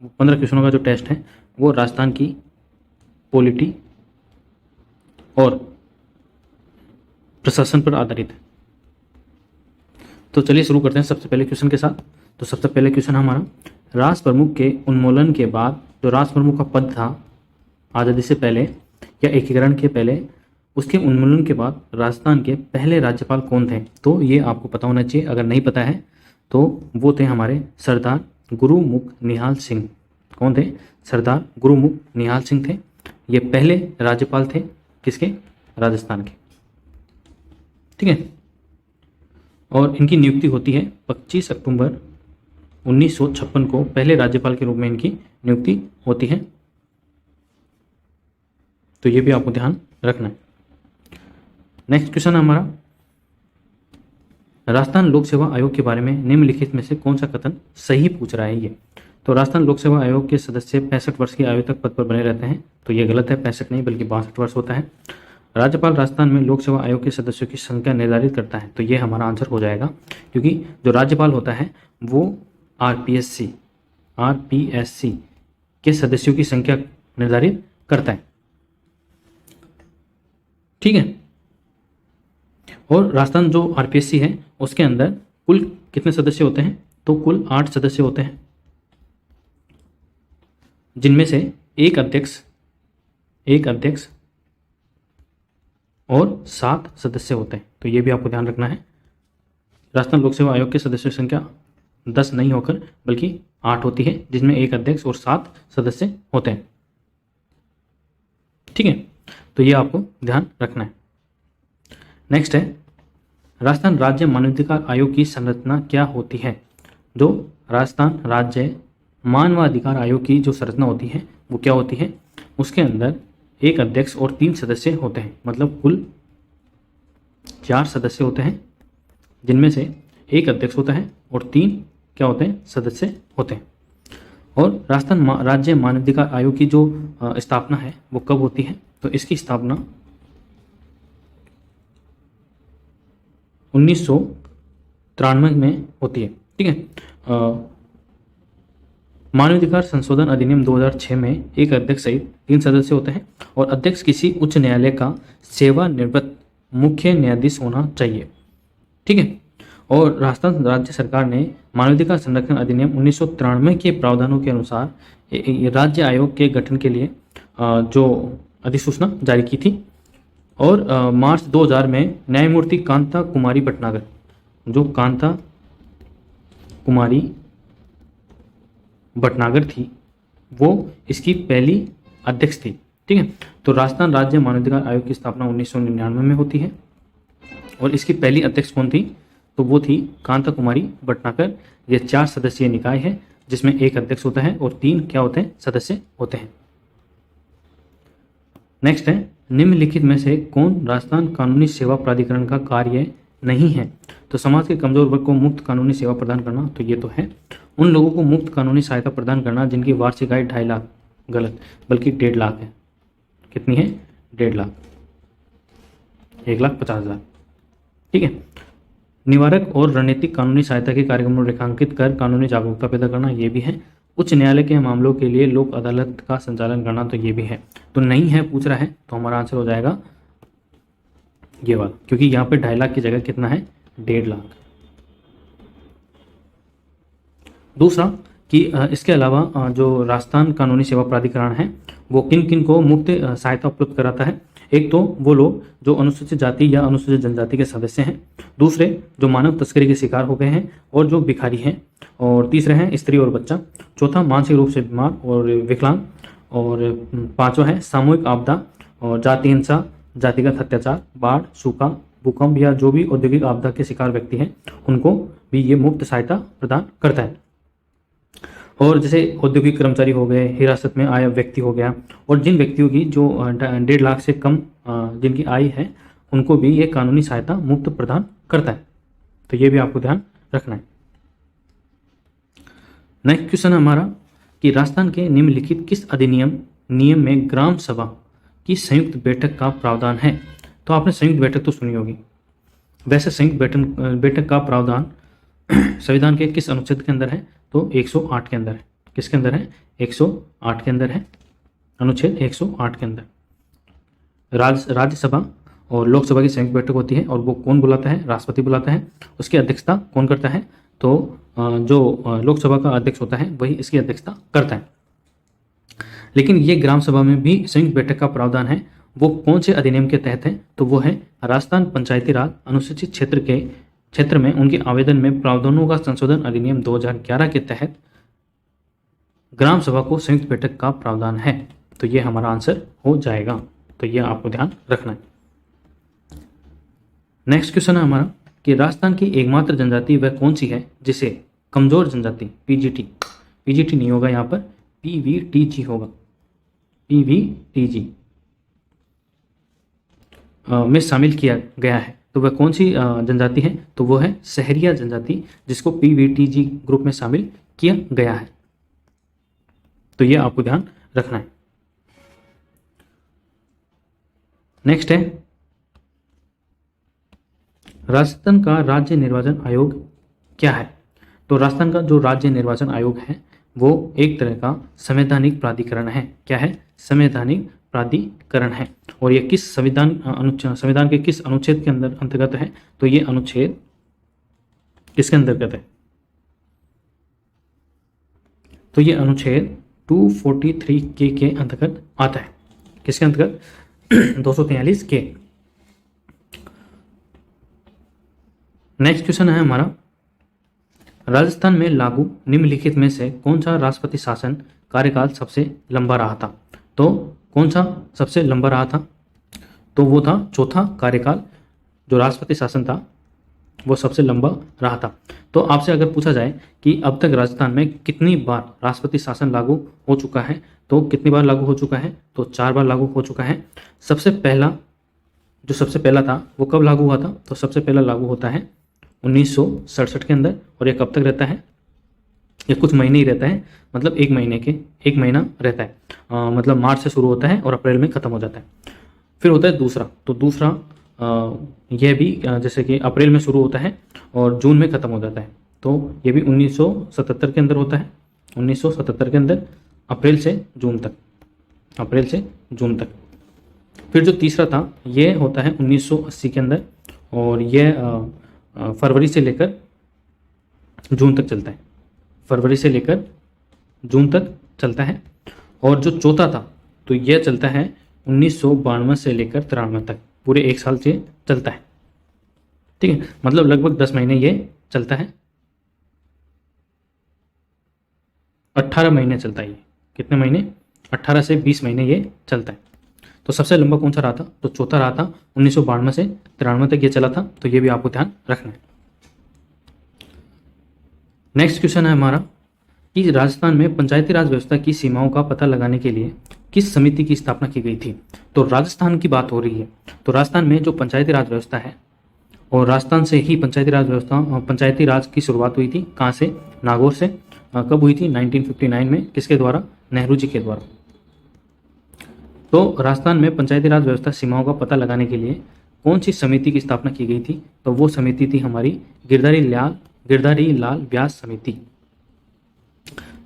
15 क्वेश्चनों का जो टेस्ट है वो राजस्थान की पॉलिटी और प्रशासन पर आधारित है। तो चलिए शुरू करते हैं सबसे पहले क्वेश्चन के साथ। तो सबसे पहले क्वेश्चन हमारा, राष्ट्र प्रमुख के उन्मूलन के बाद जो राष्ट्र प्रमुख का पद था आज़ादी से पहले या एकीकरण के पहले, उसके उन्मूलन के बाद राजस्थान के पहले राज्यपाल कौन थे? तो ये आपको पता होना चाहिए, अगर नहीं पता है तो वो थे हमारे सरदार गुरुमुख निहाल सिंह। कौन थे? सरदार गुरुमुख निहाल सिंह थे। ये पहले राज्यपाल थे किसके? राजस्थान के। ठीक है। और इनकी नियुक्ति होती है 25 अक्टूबर 1956 को पहले राज्यपाल के रूप में इनकी नियुक्ति होती है। तो ये भी आपको ध्यान रखना है। नेक्स्ट क्वेश्चन हमारा, राजस्थान लोक सेवा आयोग के बारे में निम्नलिखित में से कौन सा कथन सही पूछ रहा है ये? तो राजस्थान लोक सेवा आयोग के सदस्य 65 वर्ष की आयु तक पद पर बने रहते हैं। तो ये गलत है, 65 नहीं बल्कि 62 वर्ष होता है। राज्यपाल राजस्थान में लोक सेवा आयोग के सदस्यों की संख्या निर्धारित करता है। तो ये हमारा आंसर हो जाएगा, क्योंकि जो राज्यपाल होता है वो आरपीएससी के सदस्यों की संख्या निर्धारित करता है। ठीक है। और राजस्थान जो आरपीएससी है उसके अंदर कुल कितने सदस्य होते हैं? तो कुल 8 सदस्य होते हैं, जिनमें से एक अध्यक्ष और 7 सदस्य होते हैं। तो ये भी आपको ध्यान रखना है। राजस्थान लोक सेवा आयोग के सदस्यों की संख्या 10 नहीं होकर बल्कि 8 होती है, जिसमें एक अध्यक्ष और 7 सदस्य होते हैं। ठीक है। तो ये आपको ध्यान रखना है। नेक्स्ट है, राजस्थान राज्य मानवाधिकार आयोग की संरचना क्या होती है? जो राजस्थान राज्य मानवाधिकार आयोग की जो संरचना होती है वो क्या होती है? उसके अंदर एक अध्यक्ष और 3 सदस्य होते हैं, मतलब कुल 4 सदस्य होते हैं, जिनमें से एक अध्यक्ष होता है और 3 क्या होते हैं? सदस्य होते हैं। और राजस्थान राज्य मानवाधिकार आयोग की जो स्थापना है वो कब होती है? तो इसकी स्थापना 1993 में होती है। ठीक है। मानवाधिकार संशोधन अधिनियम 2006 में एक अध्यक्ष सहित 3 सदस्य होते हैं और अध्यक्ष किसी उच्च न्यायालय का सेवानिवृत्त मुख्य न्यायाधीश होना चाहिए। ठीक है। और राजस्थान राज्य सरकार ने मानवाधिकार संरक्षण अधिनियम 1993 के प्रावधानों के अनुसार राज्य आयोग के गठन के लिए जो अधिसूचना जारी की थी। और मार्च 2000 में न्यायमूर्ति कांता कुमारी भटनागर, जो कांता कुमारी भटनागर थी, वो इसकी पहली अध्यक्ष थी। ठीक है। तो राजस्थान राज्य मानवाधिकार आयोग की स्थापना 1999 में होती है और इसकी पहली अध्यक्ष कौन थी? तो वो थी कांता कुमारी भटनागर। ये 4 सदस्यीय निकाय है, जिसमें एक अध्यक्ष होता है और 3 क्या होते हैं? सदस्य होते हैं। नेक्स्ट है, निम्नलिखित में से कौन राजस्थान कानूनी सेवा प्राधिकरण का कार्य नहीं है? तो समाज के कमजोर वर्ग को मुफ्त कानूनी सेवा प्रदान करना, तो ये तो है। उन लोगों को मुफ्त कानूनी सहायता प्रदान करना जिनकी वार्षिक आय 2.5 लाख, गलत, बल्कि 1.5 लाख है। कितनी है? 1.5 लाख, 1,50,000। ठीक है। निवारक और रणनीतिक कानूनी सहायता के कार्यक्रमों को रेखांकित कर कानूनी जागरूकता पैदा करना, ये भी है। उच्च न्यायालय के मामलों के लिए लोक अदालत का संचालन करना, तो ये भी है। तो नहीं है पूछ रहा है, तो हमारा आंसर हो जाएगा ये वाला, क्योंकि यहाँ पे 2.5 लाख की जगह कितना है? 1.5 लाख। दूसरा कि इसके अलावा जो राजस्थान कानूनी सेवा प्राधिकरण है वो किन किन को मुफ्त सहायता उपलब्ध कराता है? एक तो वो लोग जो अनुसूचित जाति या अनुसूचित जनजाति के सदस्य हैं, दूसरे जो मानव तस्करी के शिकार हो गए हैं और जो भिखारी हैं, और तीसरे हैं स्त्री और बच्चा, चौथा मानसिक रूप से बीमार और विकलांग, और पांचवा है सामूहिक आपदा और जाति हिंसा, जातिगत अत्याचार, बाढ़, सूखा, भूकंप या जो भी औद्योगिक आपदा के शिकार व्यक्ति हैं, उनको भी ये मुफ्त सहायता प्रदान करता है। और जैसे औद्योगिक कर्मचारी हो गए, हिरासत में आया व्यक्ति हो गया, और जिन व्यक्तियों की जो 1.5 लाख से कम जिनकी आय है, उनको भी ये कानूनी सहायता मुफ्त प्रदान करता है। तो ये भी आपको ध्यान रखना है। नेक्स्ट क्वेश्चन हमारा कि राजस्थान के निम्नलिखित किस नियम में ग्राम सभा की संयुक्त बैठक का प्रावधान है? तो आपने संयुक्त बैठक तो सुनी होगी। वैसे संयुक्त बैठक का प्रावधान संविधान के किस अनुच्छेद के अंदर है? तो 108 के अंदर है। किसके अंदर है? 108 के अंदर है, अनुच्छेद 108 के अंदर। राज्यसभा और लोकसभा की संयुक्त बैठक होती है और वो कौन बुलाता है? राष्ट्रपति बुलाता है। उसकी अध्यक्षता कौन करता है? तो जो लोकसभा का अध्यक्ष होता है वही इसकी अध्यक्षता करता है। लेकिन ये ग्राम सभा में भी संयुक्त बैठक का प्रावधान है, वो कौन से अधिनियम के तहत है? तो वो है राजस्थान पंचायती राज अनुसूचित क्षेत्र में उनके आवेदन में प्रावधानों का संशोधन अधिनियम 2011 के तहत ग्राम सभा को संयुक्त बैठक का प्रावधान है। तो ये हमारा आंसर हो जाएगा, तो ये आपको ध्यान रखना है। नेक्स्ट क्वेश्चन है हमारा कि राजस्थान की एकमात्र जनजाति वह कौन सी है जिसे कमजोर जनजाति पीजीटी नहीं होगा, यहाँ पर पीवीटीजी होगा, पीवीटीजी में शामिल किया गया है। तो वह कौन सी जनजाति है? तो वो है सहरिया जनजाति, जिसको पीवीटीजी ग्रुप में शामिल किया गया है। तो ये आपको ध्यान रखना है। नेक्स्ट है राजस्थान का राज्य निर्वाचन आयोग क्या है? तो राजस्थान का जो राज्य निर्वाचन आयोग है वो एक तरह का संवैधानिक प्राधिकरण है। क्या है? संवैधानिक प्राधिकरण है। और ये किस संविधान के किस अनुच्छेद के अंतर्गत है? तो ये अनुच्छेद किसके अंतर्गत है? तो ये अनुच्छेद 243 के अंतर्गत आता है। किसके अंतर्गत? 243 के। नेक्स्ट क्वेश्चन है हमारा राजस्थान में लागू निम्नलिखित में से कौन सा राष्ट्रपति शासन कार्यकाल सबसे लंबा रहा था? तो कौन सा सबसे लंबा रहा था? तो वो था चौथा कार्यकाल, जो राष्ट्रपति शासन था वो सबसे लंबा रहा था। तो आपसे अगर पूछा जाए कि अब तक राजस्थान में कितनी बार राष्ट्रपति शासन लागू हो चुका है, तो कितनी बार लागू हो चुका है? तो 4 बार लागू हो चुका है। सबसे पहला था वो कब लागू हुआ था? तो सबसे पहला लागू होता है 1967 के अंदर, और ये कब तक रहता है? ये कुछ महीने ही रहता है, मतलब एक महीना रहता है। मतलब मार्च से शुरू होता है और अप्रैल में ख़त्म हो जाता है। फिर होता है दूसरा, तो दूसरा यह भी जैसे कि अप्रैल में शुरू होता है और जून में ख़त्म हो जाता है। तो ये भी 1977 के अंदर होता है, 1977 के अंदर अप्रैल से जून तक। फिर जो तीसरा था ये होता है 1980 के अंदर, और यह फरवरी से लेकर जून तक चलता है। और जो चौथा था तो यह चलता है 1992 से लेकर 93 तक, पूरे 1 साल से चलता है। ठीक है, मतलब लगभग 10 महीने ये चलता है। 18 महीने चलता है ये। कितने महीने? 18 से 20 महीने ये चलता है। तो सबसे लंबा कौन सा रहा था? तो चौथा रहा था, 1992 से 93 तक ये चला था। तो ये भी आपको ध्यान रखना है। नेक्स्ट क्वेश्चन है हमारा कि राजस्थान में पंचायती राज व्यवस्था की सीमाओं का पता लगाने के लिए किस समिति की स्थापना की गई थी? तो राजस्थान की बात हो रही है, तो राजस्थान में जो पंचायती राज व्यवस्था है, और राजस्थान से ही पंचायती राज की शुरुआत हुई थी। कहाँ से? नागौर से। कब हुई थी? 1959 में। किसके द्वारा? नेहरू जी के द्वारा। तो राजस्थान में पंचायती राज व्यवस्था सीमाओं का पता लगाने के लिए कौन सी समिति की स्थापना की गई थी? तो वो समिति थी हमारी गिरधारी लाल व्यास समिति,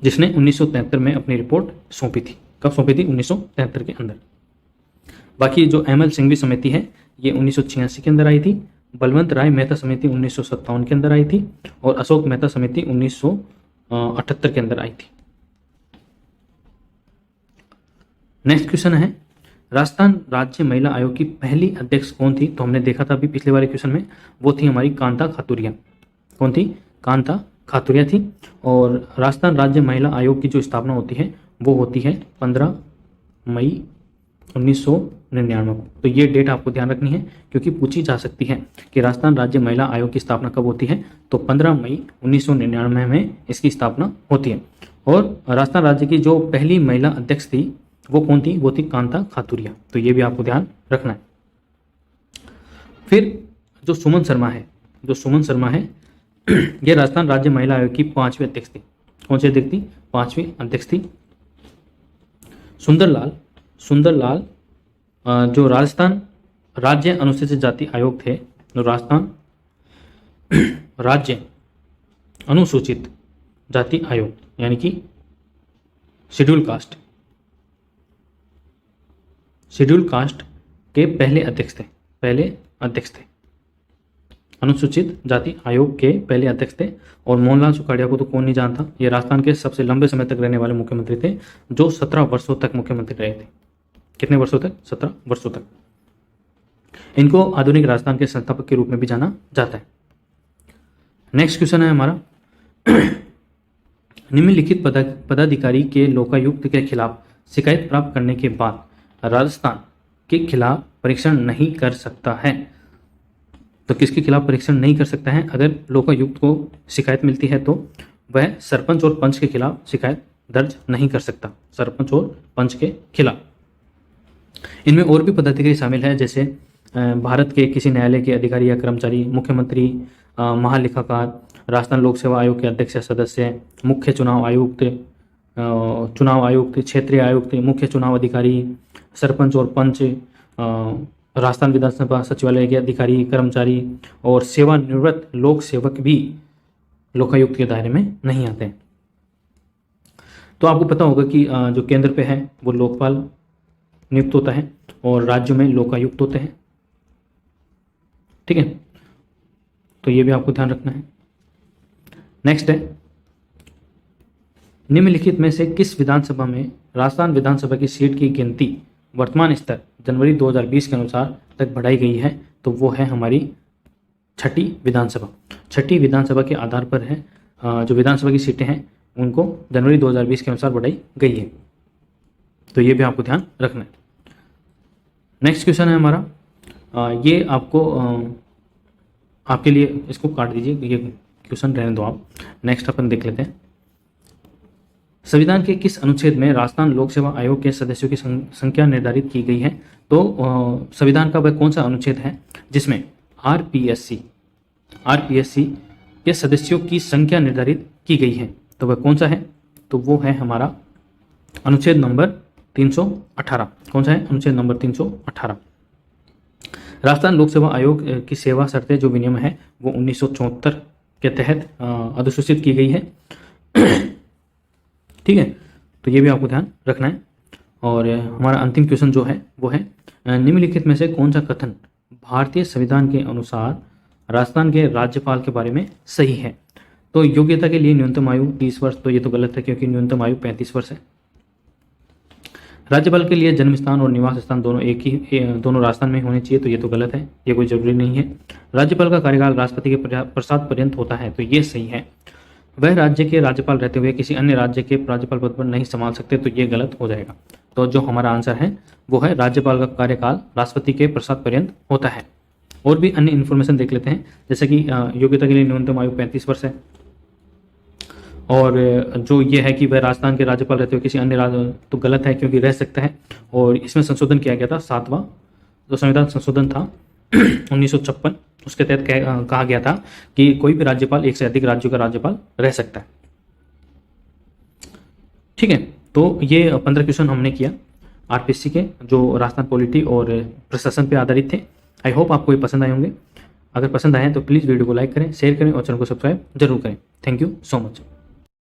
जिसने 1973 में अपनी रिपोर्ट सौंपी थी। कब सौंपी थी? 1973 के अंदर। बाकी जो एमएल सिंघवी समिति है ये 1986 के अंदर आई थी। बलवंत राय मेहता समिति 1957 के अंदर आई थी, और अशोक मेहता समिति 1978 के अंदर आई थी। नेक्स्ट क्वेश्चन है राजस्थान राज्य महिला आयोग की पहली अध्यक्ष कौन थी? तो हमने देखा था अभी पिछले वाले क्वेश्चन में, वो थी हमारी कांता खातूरिया। कौन थी? कांता खातूरिया थी। और राजस्थान राज्य महिला आयोग की जो स्थापना होती है वो होती है 15 मई 1999 को। तो ये डेट आपको ध्यान रखनी है, क्योंकि पूछी जा सकती है कि राजस्थान राज्य महिला आयोग की स्थापना कब होती है। तो 15 मई 1999 में इसकी स्थापना होती है। और राजस्थान राज्य की जो पहली महिला अध्यक्ष थी वो कौन थी? वो थी कांता खातूरिया। तो ये भी आपको ध्यान रखना है। फिर जो सुमन शर्मा है ये राजस्थान राज्य महिला आयोग की 5वीं अध्यक्ष थी। कौन सी अध्यक्ष थी? 5वीं अध्यक्ष थी। सुंदरलाल जो राजस्थान राज्य अनुसूचित जाति आयोग थे, जो राजस्थान राज्य अनुसूचित जाति आयोग यानी कि शेड्यूल कास्ट, शेड्यूल कास्ट के पहले अध्यक्ष थे, पहले अध्यक्ष थे, अनुसूचित जाति आयोग के पहले अध्यक्ष थे। और मोहनलाल सुखाड़िया को तो कौन नहीं जानता, ये राजस्थान के सबसे लंबे समय तक रहने वाले मुख्यमंत्री थे, जो 17 वर्षों तक मुख्यमंत्री रहे थे। कितने वर्षों तक? 17 वर्षों तक। इनको आधुनिक राजस्थान के संस्थापक के रूप में भी जाना जाता है। नेक्स्ट क्वेश्चन है हमारा, निम्नलिखित पदाधिकारी के लोकायुक्त के खिलाफ शिकायत प्राप्त करने के बाद राजस्थान के खिलाफ परीक्षण नहीं कर सकता है। तो किसके खिलाफ परीक्षण नहीं कर सकता है? अगर लोकायुक्त को शिकायत मिलती है तो वह सरपंच और पंच के खिलाफ शिकायत दर्ज नहीं कर सकता, सरपंच और पंच के खिलाफ। इनमें और भी पदाधिकारी शामिल है, जैसे भारत के किसी न्यायालय के अधिकारी या कर्मचारी, मुख्यमंत्री, महालेखाकार, राजस्थान लोक सेवा आयोग के अध्यक्ष या सदस्य, मुख्य चुनाव आयुक्त, क्षेत्रीय आयुक्त, मुख्य चुनाव अधिकारी, सरपंच और पंच, राजस्थान विधानसभा सचिवालय के अधिकारी, कर्मचारी और सेवानिवृत्त लोक सेवक भी लोकायुक्त के दायरे में नहीं आते हैं। तो आपको पता होगा कि जो केंद्र पे है वो लोकपाल नियुक्त होता है और राज्यों में लोकायुक्त होते हैं। ठीक है, तो ये भी आपको ध्यान रखना है। नेक्स्ट है, निम्नलिखित में से किस विधानसभा में राजस्थान विधानसभा की सीट की गिनती वर्तमान स्तर जनवरी 2020 के अनुसार तक बढ़ाई गई है? तो वो है हमारी छठी विधानसभा। छठी विधानसभा के आधार पर है जो विधानसभा की सीटें हैं उनको जनवरी 2020 के अनुसार बढ़ाई गई है। तो ये भी आपको ध्यान रखना है। नेक्स्ट क्वेश्चन है हमारा, ये आपको आपके लिए इसको काट दीजिए, ये क्वेश्चन रहने दो आप। नेक्स्ट अपन देख लेते हैं, संविधान के किस अनुच्छेद में राजस्थान लोक सेवा आयोग के सदस्यों की संख्या निर्धारित की गई है? तो संविधान का वह कौन सा अनुच्छेद है जिसमें आरपीएससी के सदस्यों की संख्या निर्धारित की गई है? तो वह कौन सा है? तो वो है हमारा अनुच्छेद नंबर 318। कौन सा है? अनुच्छेद नंबर 318। राजस्थान लोक सेवा आयोग की सेवा शर्तें जो विनियम है वो 1974 के तहत अधिसूचित की गई है। ठीक है, तो ये भी आपको ध्यान रखना है। और हमारा अंतिम क्वेश्चन जो है वो है, निम्नलिखित में से कौन सा कथन भारतीय संविधान के अनुसार राजस्थान के राज्यपाल के बारे में सही है? तो योग्यता के लिए न्यूनतम आयु 30 वर्ष, तो ये तो गलत है क्योंकि न्यूनतम आयु 35 वर्ष है। राज्यपाल के लिए जन्म स्थान और निवास स्थान दोनों एक ही दोनों राजस्थान में होने चाहिए, तो ये तो गलत है, ये कोई जरूरी नहीं है। राज्यपाल का कार्यकाल राष्ट्रपति के प्रसाद पर्यंत होता है, तो ये सही है। वह राज्य के राज्यपाल रहते हुए किसी अन्य राज्य के राज्यपाल पद पर नहीं संभाल सकते, तो ये गलत हो जाएगा। तो जो हमारा आंसर है वो है राज्यपाल का कार्यकाल राष्ट्रपति के प्रसाद पर्यंत होता है। और भी अन्य इन्फॉर्मेशन देख लेते हैं, जैसे कि योग्यता के लिए न्यूनतम आयु 35 वर्ष है, और जो ये है कि वह राजस्थान के राज्यपाल रहते हुए किसी अन्य राज्य, तो गलत है क्योंकि रह सकता है। और इसमें संशोधन किया गया था, 7वां जो संविधान संशोधन था 1956, उसके तहत कहा गया था कि कोई भी राज्यपाल एक से अधिक राज्यों का राज्यपाल रह सकता है। ठीक है, तो ये 15 क्वेश्चन हमने किया आरपीएससी के, जो राजस्थान पॉलिटी और प्रशासन पे आधारित थे। आई होप आपको ये पसंद आए होंगे। अगर पसंद आए तो प्लीज़ वीडियो को लाइक करें, शेयर करें और चैनल को सब्सक्राइब जरूर करें। Thank you so much.